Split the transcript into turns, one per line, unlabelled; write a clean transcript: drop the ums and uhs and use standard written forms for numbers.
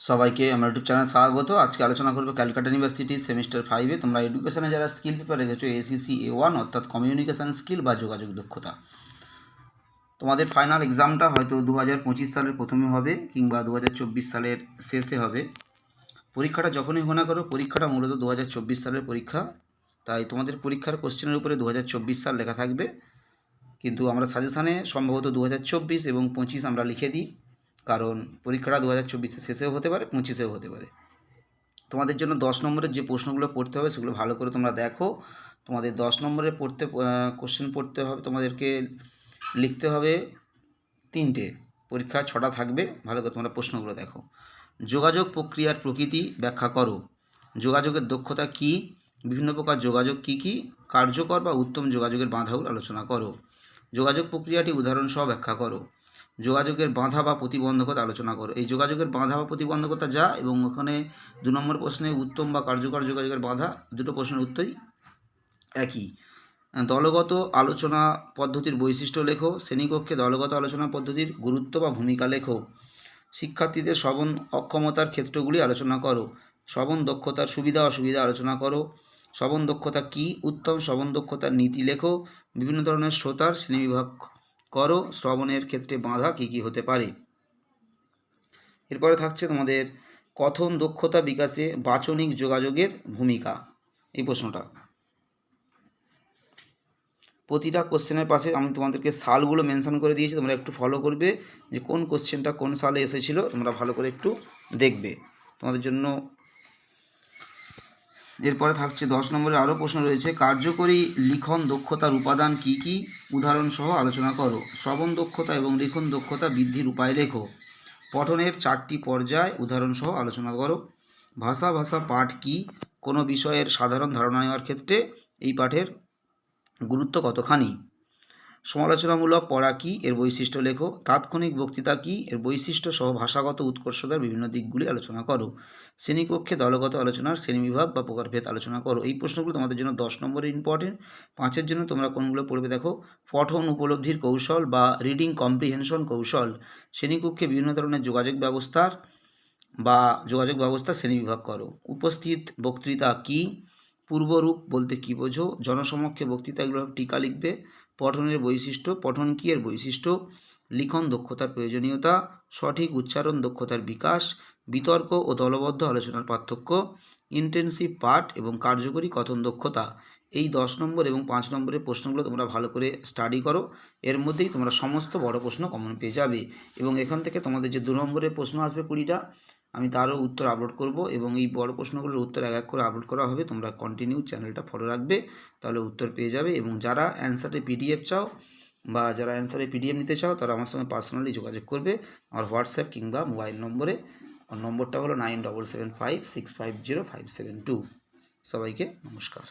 সবাইকে আমার YouTube channel স্বাগত। আজকে আলোচনা করবো ক্যালকাটা ইউনিভার্সিটি সেমিস্টার 5-এ তোমরা এডুকেশনে যারা স্কিল পেপার রেখেছো এসিসি A1 অর্থাৎ কমিউনিকেশান স্কিল বা যোগাযোগ দক্ষতা। তোমাদের ফাইনাল এক্সামটা হয়তো 2025 সালের প্রথমে হবে কিংবা 2024 সালের শেষে হবে। পরীক্ষাটা যখনই হোক না করো, পরীক্ষাটা মূলত 2024 সালের পরীক্ষা, তাই তোমাদের পরীক্ষার কোশ্চেনের উপরে 2024 সাল লেখা থাকবে, কিন্তু আমরা সাজেশানে সম্ভবত 2024 এবং 25 আমরা লিখে দিই, কারণ পরীক্ষাটা 2024-এর শেষেও হতে পারে, 25-এও হতে পারে। তোমাদের জন্য 10 নম্বরের যে প্রশ্নগুলো পড়তে হবে সেগুলো ভালো করে তোমরা দেখো। তোমাদের 10 নম্বরের কোশ্চেন পড়তে হবে, তোমাদেরকে লিখতে হবে 3টে, পরীক্ষা 6টা থাকবে। ভালো করে তোমরা প্রশ্নগুলো দেখো। যোগাযোগ প্রক্রিয়ার প্রকৃতি ব্যাখ্যা করো। যোগাযোগের দক্ষতা কী? বিভিন্ন প্রকার যোগাযোগ কী কী? কার্যকর বা উত্তম যোগাযোগের বাধাগুলো আলোচনা করো। যোগাযোগ প্রক্রিয়াটি উদাহরণসহ ব্যাখ্যা করো। যোগাযোগের বাধা বা প্রতিবন্ধকতা আলোচনা করো। এই যোগাযোগের বাধা বা প্রতিবন্ধকতা যা, এবং ওখানে 2 নম্বর প্রশ্নে উত্তম বা কার্যকর যোগাযোগের বাধা, দুটো প্রশ্নের উত্তরই একই। দলগত আলোচনা পদ্ধতির বৈশিষ্ট্য লেখো। শ্রেণীকক্ষে দলগত আলোচনা পদ্ধতির গুরুত্ব বা ভূমিকা লেখো। শিক্ষার্থীদের শ্রবণ অক্ষমতার ক্ষেত্রগুলি আলোচনা করো। শ্রবণ দক্ষতার সুবিধা অসুবিধা আলোচনা করো। শ্রবণ দক্ষতা কী? উত্তম শ্রবণ দক্ষতার নীতি লেখো। বিভিন্ন ধরনের শ্রোতার শ্রেণীবিভাগ করো। শ্রবণের ক্ষেত্রে বাধা কী কী হতে পারে। এরপরে থাকছে তোমাদের কথন দক্ষতা বিকাশে বাচনিক যোগাযোগের ভূমিকা, এই প্রশ্নটা। প্রতিটা কোশ্চেনের পাশে আমি তোমাদেরকে সালগুলো মেনশন করে দিয়েছি, তোমরা একটু ফলো করবে যে কোন কোশ্চেনটা কোন সালে এসেছিল, তোমরা ভালো করে একটু দেখবে তোমাদের জন্য। এরপরে থাকছে 10 নম্বরে আরও প্রশ্ন রয়েছে। কার্যকরী লিখন দক্ষতার উপাদান কী কী? উদাহরণসহ আলোচনা করো। শ্রবণ দক্ষতা এবং লিখন দক্ষতা বৃদ্ধির উপায় লেখো। পঠনের 4টি পর্যায় উদাহরণসহ আলোচনা করো। ভাষা পাঠ কী? কোনো বিষয়ের সাধারণ ধারণা নেওয়ার ক্ষেত্রে এই পাঠের গুরুত্ব কতখানি? সমালোচনামূলক পড়া কী? এর বৈশিষ্ট্য লেখো। তাৎক্ষণিক বক্তৃতা কী? এর বৈশিষ্ট্য সহ ভাষাগত উৎকর্ষতার বিভিন্ন দিকগুলি আলোচনা করো। শ্রেণীকক্ষে দলগত আলোচনার শ্রেণীবিভাগ বা প্রকারভেদ আলোচনা করো। এই প্রশ্নগুলো তোমাদের জন্য 10 নম্বরের ইম্পর্টেন্ট। 5-এর জন্য তোমরা কোনগুলো পড়বে দেখো। পঠন উপলব্ধির কৌশল বা রিডিং কম্প্রিহেনশন কৌশল। শ্রেণীকক্ষে বিভিন্ন ধরনের যোগাযোগ ব্যবস্থা শ্রেণীবিভাগ করো। উপস্থিত বক্তৃতা কী? পূর্বরূপ বলতে কী বোঝো? জনসমক্ষে বক্তৃতা, এগুলো টিকা লিখবে। পঠনের বৈশিষ্ট্য, পঠন কী এর বৈশিষ্ট্য। লিখন দক্ষতার প্রয়োজনীয়তা, সঠিক উচ্চারণ দক্ষতার বিকাশ, বিতর্ক ও দলবদ্ধ আলোচনার পার্থক্য, ইন্টেন্সিভ পাঠ এবং কার্যকরী কথন দক্ষতা। এই 10 নম্বর এবং 5 নম্বরের প্রশ্নগুলো তোমরা ভালো করে স্টাডি করো। এর মধ্যেই তোমরা সমস্ত বড় প্রশ্ন কমন পেয়ে যাবে, এবং এখান থেকে তোমাদের যে 2 নম্বরের প্রশ্ন আসবে 20টা, আমি তারও উত্তর আপলোড করব, এবং এই বড় প্রশ্নগুলোর উত্তর এক এক করে আপলোড করা হবে। তোমরা কন্টিনিউ চ্যানেলটা ফলো রাখবে, তাহলে উত্তর পেয়ে যাবে। এবং যারা অ্যান্সারের পিডিএফ চাও বা যারা অ্যান্সারের পিডিএফ নিতে চাও, তারা আমার সঙ্গে পার্সোনালি যোগাযোগ করবে আমার হোয়াটসঅ্যাপ কিংবা মোবাইল নম্বরে। নম্বরটা হলো 9775650572। সবাইকে নমস্কার।